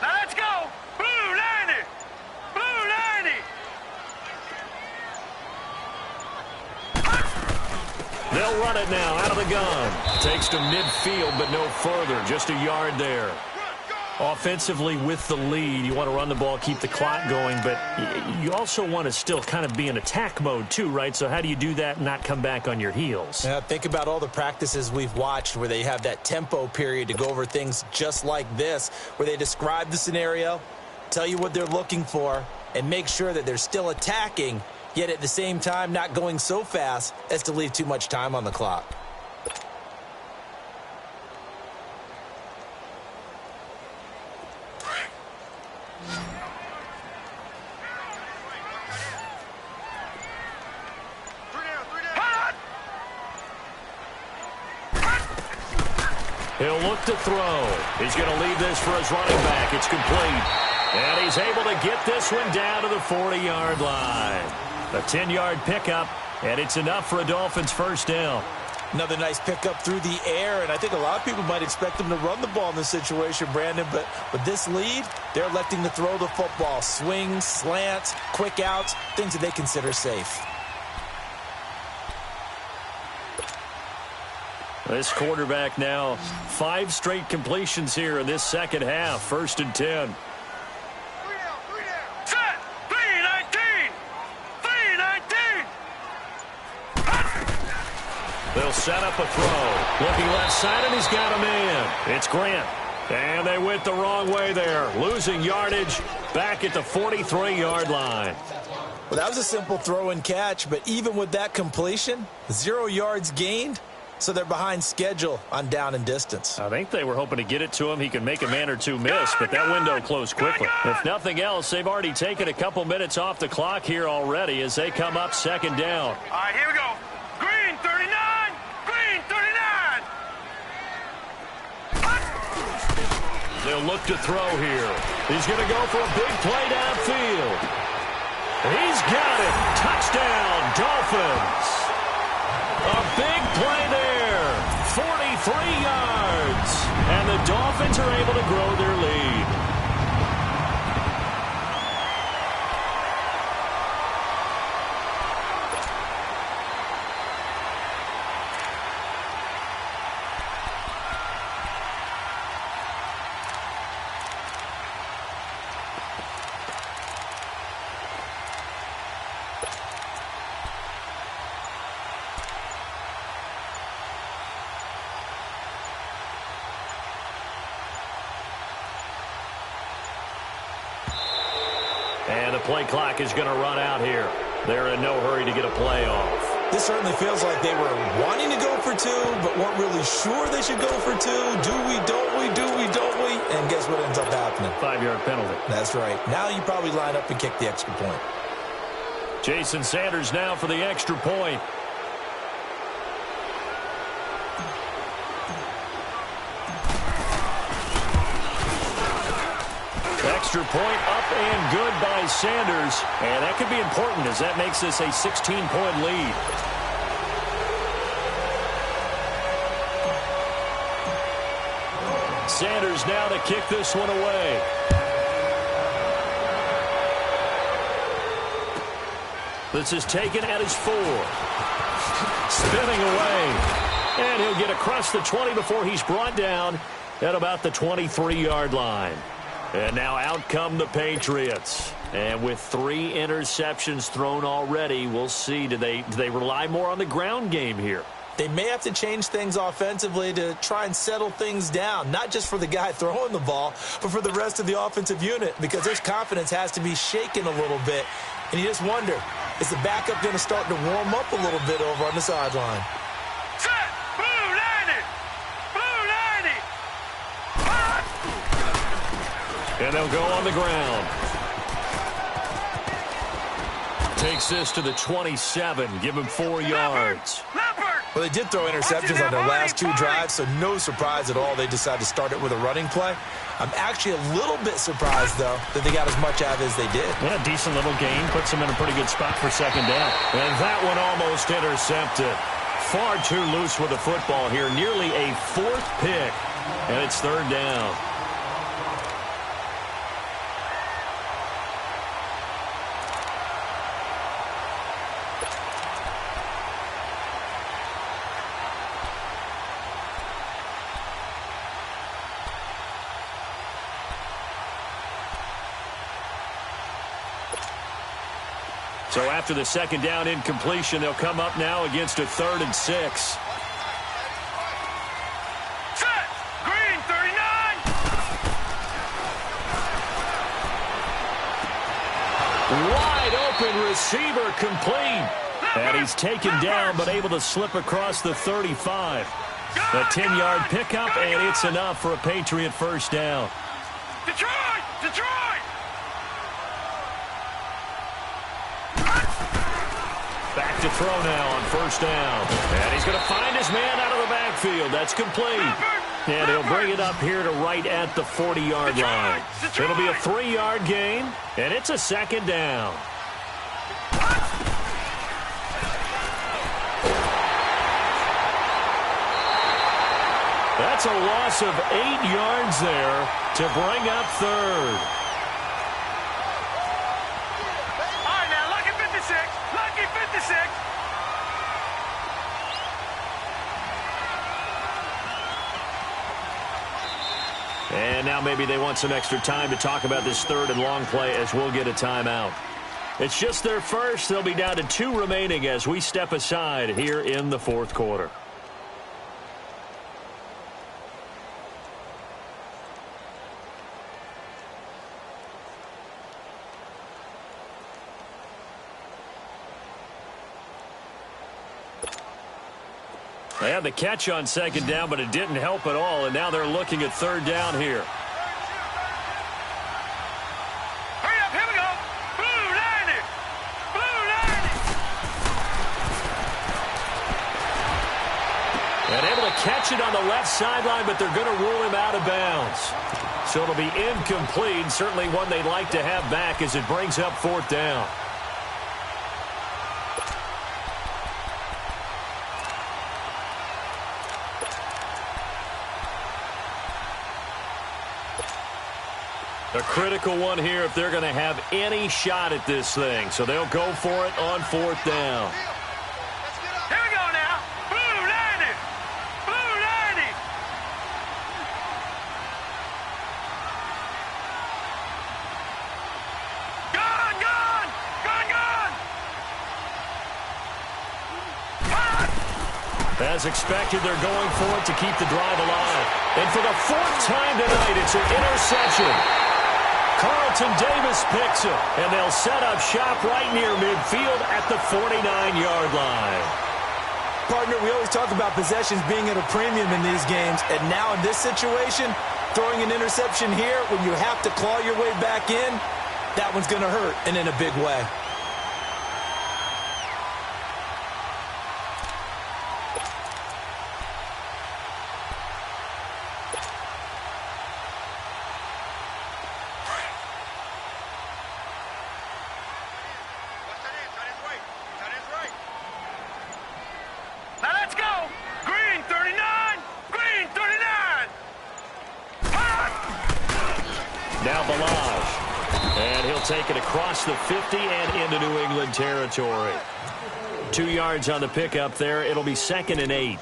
Now let's go. Blue 90. Blue 90. They'll run it now out of the gun. Takes to midfield, but no further. Just a yard there. Offensively with the lead, you want to run the ball, keep the clock going, but you also want to still kind of be in attack mode too, right? So how do you do that and not come back on your heels? Yeah, think about all the practices we've watched where they have that tempo period to go over things just like this, where they describe the scenario, tell you what they're looking for, and make sure that they're still attacking, yet at the same time not going so fast as to leave too much time on the clock. He'll look to throw. He's going to leave this for his running back. It's complete. And he's able to get this one down to the 40-yard line. A 10-yard pickup, and it's enough for a Dolphins first down. Another nice pickup through the air, and I think a lot of people might expect them to run the ball in this situation, Brandon, but with this lead, they're electing to throw the football. Swings, slants, quick outs, things that they consider safe. This quarterback now, 5 straight completions here in this second half. 1st and 10. Set. 319. 319. They'll set up a throw. Looking left side, and he's got him in. It's Grant. And they went the wrong way there. Losing yardage back at the 43-yard line. Well, that was a simple throw and catch, but even with that completion, 0 yards gained. So they're behind schedule on down and distance. I think they were hoping to get it to him. He could make a man or two miss, but that window closed quickly. If nothing else, they've already taken a couple minutes off the clock here already as they come up second down. All right, here we go. Green 39. Green 39. They'll look to throw here. He's going to go for a big play downfield. He's got it. Touchdown, Dolphins. A big play there, 43 yards, and the Dolphins are able to grow their lead. And the play clock is going to run out here. They're in no hurry to get a play off. This certainly feels like they were wanting to go for two, but weren't really sure they should go for two. Do we, don't we, do we, don't we? And guess what ends up happening? 5-yard penalty. That's right. Now you probably line up and kick the extra point. Jason Sanders now for the extra point. Extra point up and good by Sanders. And that could be important as that makes this a 16-point lead. Sanders now to kick this one away. This is taken at his 4. Spinning away. And he'll get across the 20 before he's brought down at about the 23-yard line. And now out come the Patriots. And with 3 interceptions thrown already, we'll see. Do they rely more on the ground game here? They may have to change things offensively to try and settle things down, not just for the guy throwing the ball, but for the rest of the offensive unit, because their confidence has to be shaken a little bit. And you just wonder, is the backup going to start to warm up a little bit over on the sideline? Set! Blue 90! Blue 90! Hot! And they'll go on the ground. Takes this to the 27. Give him 4 yards. Leopard! Well, they did throw interceptions on their last 2 drives, so no surprise at all they decided to start it with a running play. I'm actually a little bit surprised, though, that they got as much out of it as they did. Yeah, decent little gain. Puts them in a pretty good spot for second down. And that one almost intercepted. Far too loose with the football here. Nearly a 4th pick. And it's 3rd down. So after the second down incompletion, they'll come up now against a 3rd and 6. Set! Green 39! Wide open receiver complete. And he's taken down but able to slip across the 35. A 10-yard pickup, and it's enough for a Patriot first down. Detroit! Detroit! Back to throw now on first down. And he's going to find his man out of the backfield. That's complete. And he'll bring it up here to right at the 40-yard line. It'll be a 3-yard gain, and it's a second down. That's a loss of 8 yards there to bring up 3rd. All right, now, lucky 56. Lucky 56. And now maybe they want some extra time to talk about this 3rd and long play as we'll get a timeout. It's just their first. They'll be down to 2 remaining as we step aside here in the 4th quarter. They had the catch on second down, but it didn't help at all, and now they're looking at 3rd down here. Hurry up, here we go. Blue 90! Blue 90! And able to catch it on the left sideline, but they're going to rule him out of bounds. So it'll be incomplete, certainly one they'd like to have back as it brings up 4th down. A critical one here if they're going to have any shot at this thing. So they'll go for it on 4th down. Here we go now. Blue 90! Blue 90! Gone! Gone! Gone! Gone! As expected, they're going for it to keep the drive alive. And for the 4th time tonight, it's an interception. Carlton Davis picks it, and they'll set up shop right near midfield at the 49-yard line. Partner, we always talk about possessions being at a premium in these games, and now in this situation, throwing an interception here when you have to claw your way back in, that one's going to hurt, and in a big way. Take it across the 50 and into New England territory. 2 yards on the pickup there. It'll be 2nd and 8.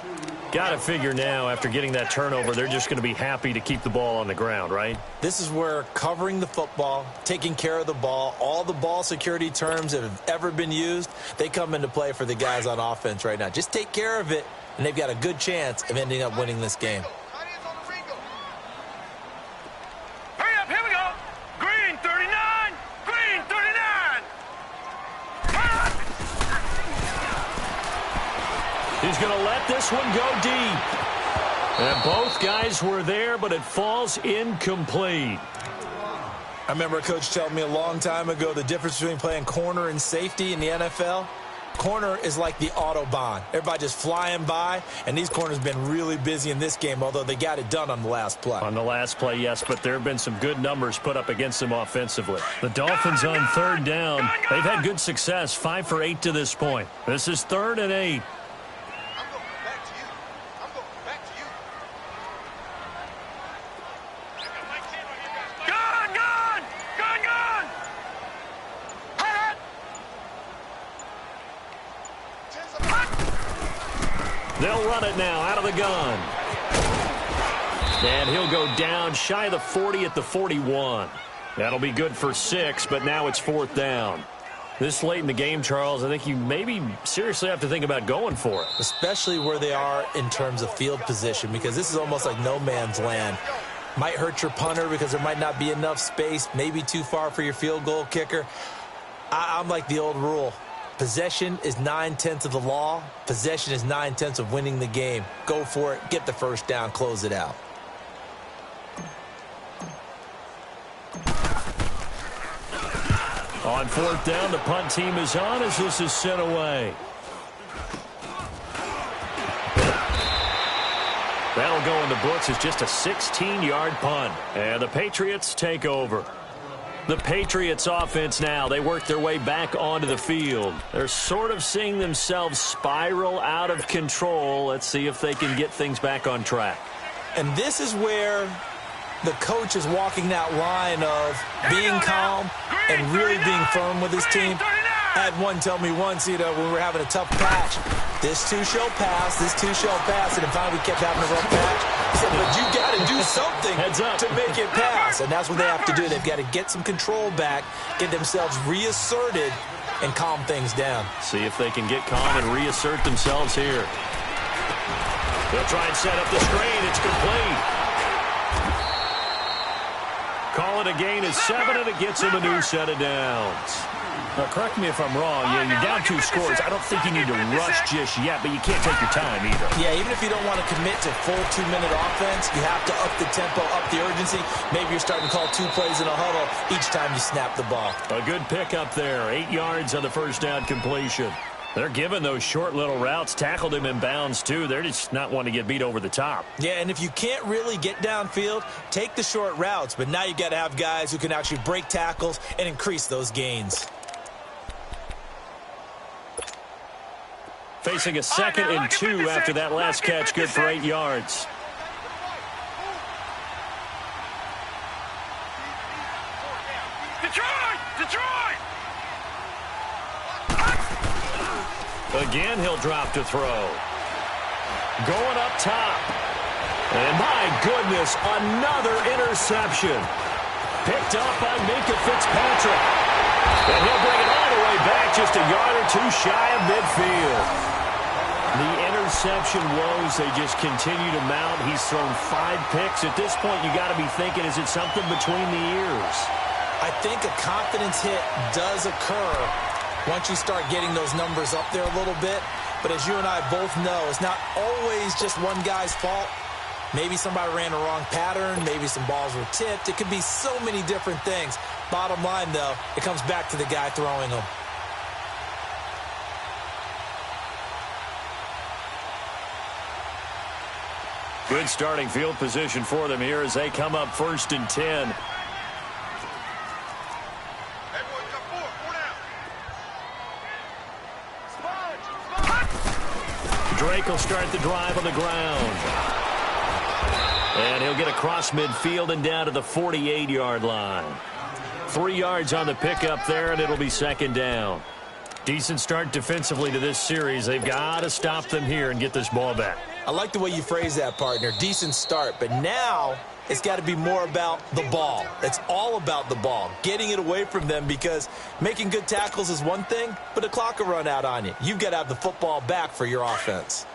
Got to figure now, after getting that turnover, they're just going to be happy to keep the ball on the ground, right? This is where covering the football, taking care of the ball, all the ball security terms that have ever been used, they come into play for the guys on offense right now. Just take care of it, and they've got a good chance of ending up winning this game. He's going to let this one go deep. And both guys were there, but it falls incomplete. I remember a coach telling me a long time ago the difference between playing corner and safety in the NFL. Corner is like the Autobahn. Everybody just flying by, and these corners have been really busy in this game, although they got it done on the last play. On the last play, yes, but there have been some good numbers put up against them offensively. The Dolphins on 3rd down. They've had good success, 5 for 8 to this point. This is 3rd and 8. They'll run it now out of the gun. And he'll go down shy of the 40 at the 41. That'll be good for 6, but now it's 4th down. This late in the game, Charles, I think you maybe seriously have to think about going for it. Especially where they are in terms of field position, because this is almost like no man's land. Might hurt your punter because there might not be enough space, maybe too far for your field goal kicker. I'm like the old rule. Possession is 9/10 of the law. Possession is 9/10 of winning the game. Go for it. Get the first down. Close it out. On 4th down, the punt team is on as this is sent away. That'll go in the books as just a 16-yard punt. And the Patriots take over. The Patriots offense now, they work their way back onto the field. They're sort of seeing themselves spiral out of control. Let's see if they can get things back on track. And this is where the coach is walking that line of being calm and really being firm with his team. I had one tell me once, when we were having a tough patch, this too shall pass, this too shall pass, and finally we kept having a rough patch. He said, but you got to do something to make it pass, and that's what they have to do. They've got to get some control back, get themselves reasserted, and calm things down. See if they can get calm and reassert themselves here. They'll try and set up the screen. It's complete. Call it a gain of 7, and it gets him a new set of downs. Now, correct me if I'm wrong. You're down 2 scores. I don't think you need to rush just yet, but you can't take your time either. Yeah, even if you don't want to commit to full 2-minute offense, you have to up the tempo, up the urgency. Maybe you're starting to call 2 plays in a huddle each time you snap the ball. A good pickup there. 8 yards on the first down completion. They're giving those short little routes. Tackled him in bounds, too. They're just not wanting to get beat over the top. Yeah, and if you can't really get downfield, take the short routes. But now you got to have guys who can actually break tackles and increase those gains. Facing a 2nd and 2 after that last catch, good for 8 yards. Detroit! Again, he'll drop to throw. Going up top. And my goodness, another interception. Picked up by Minka Fitzpatrick. And he'll bring it all the way back just a yard or 2 shy of midfield. The interception woes, they just continue to mount. He's thrown 5 picks. At this point, you got to be thinking, is it something between the ears? I think a confidence hit does occur once you start getting those numbers up there a little bit. But as you and I both know, it's not always just one guy's fault. Maybe somebody ran a wrong pattern. Maybe some balls were tipped. It could be so many different things. Bottom line, though, it comes back to the guy throwing them. Good starting field position for them here as they come up 1st and 10. Drake will start the drive on the ground. And he'll get across midfield and down to the 48-yard line. 3 yards on the pickup there, and it'll be 2nd down. Decent start defensively to this series. They've got to stop them here and get this ball back. I like the way you phrase that, partner. Decent start, but now it's got to be more about the ball. It's all about the ball, getting it away from them, because making good tackles is one thing, but the clock will run out on you. You've got to have the football back for your offense.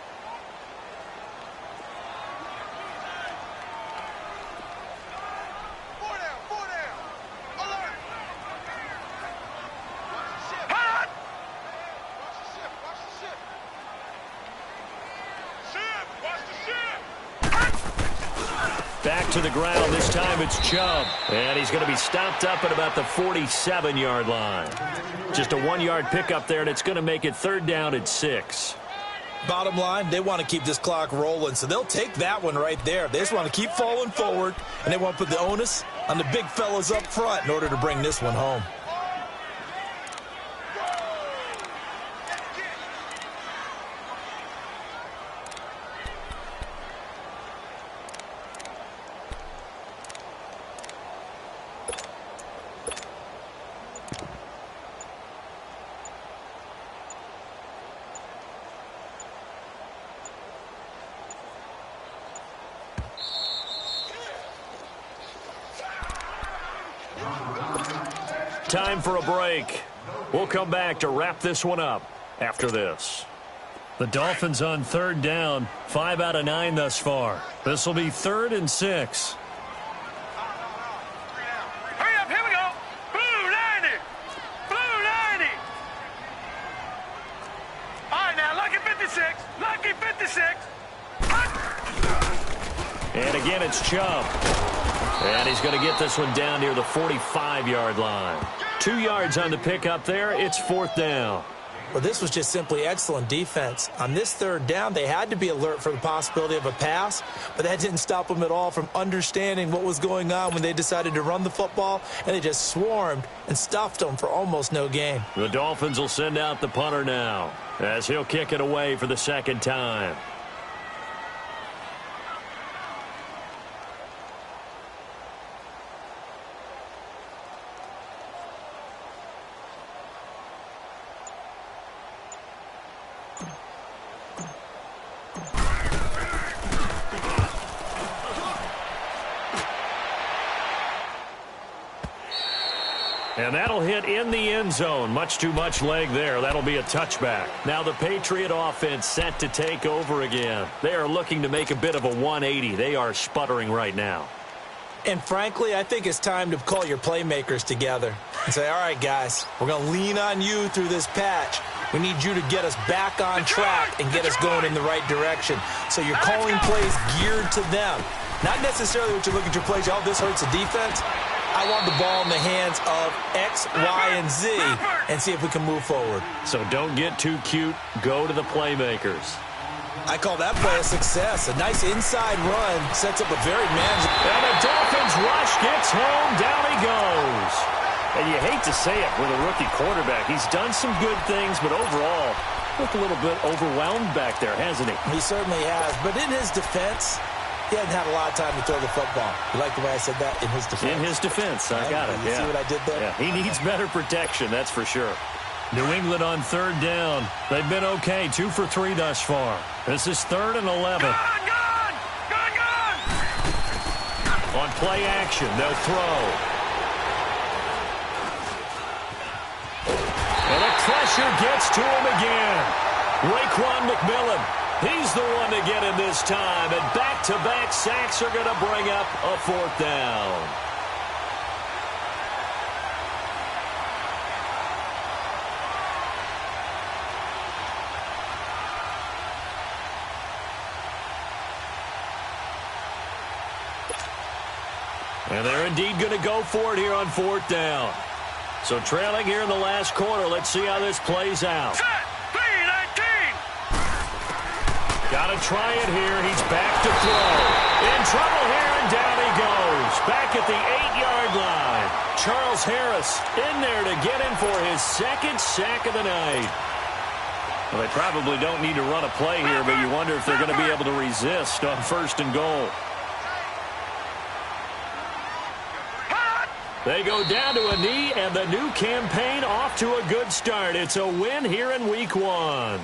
Back to the ground. This time it's Chubb. And he's going to be stopped up at about the 47-yard line. Just a 1-yard pickup there, and it's going to make it 3rd down at 6. Bottom line, they want to keep this clock rolling, so they'll take that one right there. They just want to keep falling forward, and they want to put the onus on the big fellas up front in order to bring this one home. Time for a break. We'll come back to wrap this one up after this. The Dolphins on 3rd down, 5 out of 9 thus far. This will be 3rd and 6. Hurry up, here we go. Blue 90. Blue 90. All right, now, lucky 56. Lucky 56. And again, it's Chubb. And he's going to get this one down near the 45-yard line. 2 yards on the pickup there. It's 4th down. Well, this was just simply excellent defense. On this 3rd down, they had to be alert for the possibility of a pass, but that didn't stop them at all from understanding what was going on when they decided to run the football, and they just swarmed and stuffed them for almost no gain. The Dolphins will send out the punter now as he'll kick it away for the 2nd time. And that'll hit in the end zone. Much too much leg there. That'll be a touchback. Now the Patriot offense set to take over again. They are looking to make a bit of a 180. They are sputtering right now. And frankly, I think it's time to call your playmakers together and say, all right, guys, we're going to lean on you through this patch. We need you to get us back on track and get us going in the right direction. So you're calling plays geared to them. Not necessarily what you look at your plays, oh, this hurts the defense. I want the ball in the hands of X, Y, and Z and see if we can move forward. So don't get too cute. Go to the playmakers. I call that play a success. A nice inside run sets up a very manageable. And the Dolphins rush gets home. Down he goes. And you hate to say it with a rookie quarterback. He's done some good things, but overall, looked a little bit overwhelmed back there, hasn't he? He certainly has. But in his defense, he hadn't had a lot of time to throw the football. You like the way I said that? In his defense. In his defense. I got it. You see what I did there? Yeah, he needs better protection, that's for sure. New England on 3rd down. They've been okay, 2 for 3 thus far. This is 3rd and 11. Gone! On play action, they'll throw. And the pressure gets to him again. Raekwon McMillan. He's the one to get him this time. And back-to-back sacks are going to bring up a 4th down. And they're indeed going to go for it here on 4th down. So trailing here in the last quarter. Let's see how this plays out. Set. 3-19. Got to try it here. He's back to throw. In trouble here, and down he goes. Back at the 8-yard line. Charles Harris in there to get him for his 2nd sack of the night. Well, they probably don't need to run a play here, but you wonder if they're going to be able to resist on 1st and goal. They go down to a knee, and the new campaign off to a good start. It's a win here in Week 1.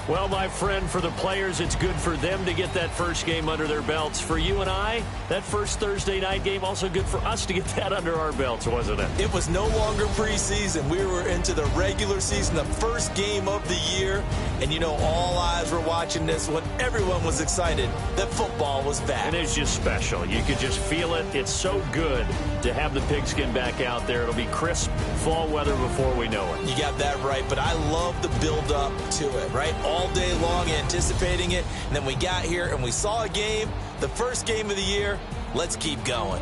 Well, my friend, for the players, it's good for them to get that first game under their belts. For you and I, that first Thursday night game, also good for us to get that under our belts, wasn't it? It was no longer preseason. We were into the regular season, the first game of the year. And, you know, all eyes were watching this when everyone was excited that football was back. And it's just special. You could just feel it. It's so good to have the pigskin back out there. It'll be crisp fall weather before we know it. You got that right, but I love the build-up to it, right? All day long anticipating it, and then we got here and we saw a game, the first game of the year. Let's keep going.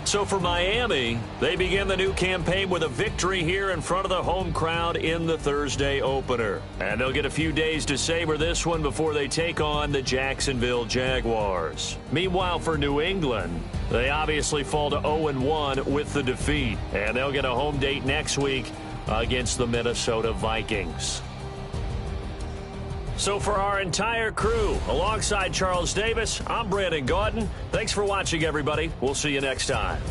So for Miami, they begin the new campaign with a victory here in front of the home crowd in the Thursday opener. And they'll get a few days to savor this one before they take on the Jacksonville Jaguars. Meanwhile, for New England, they obviously fall to 0-1 with the defeat. And they'll get a home date next week against the Minnesota Vikings. So for our entire crew, alongside Charles Davis, I'm Brandon Gaudin. Thanks for watching, everybody. We'll see you next time.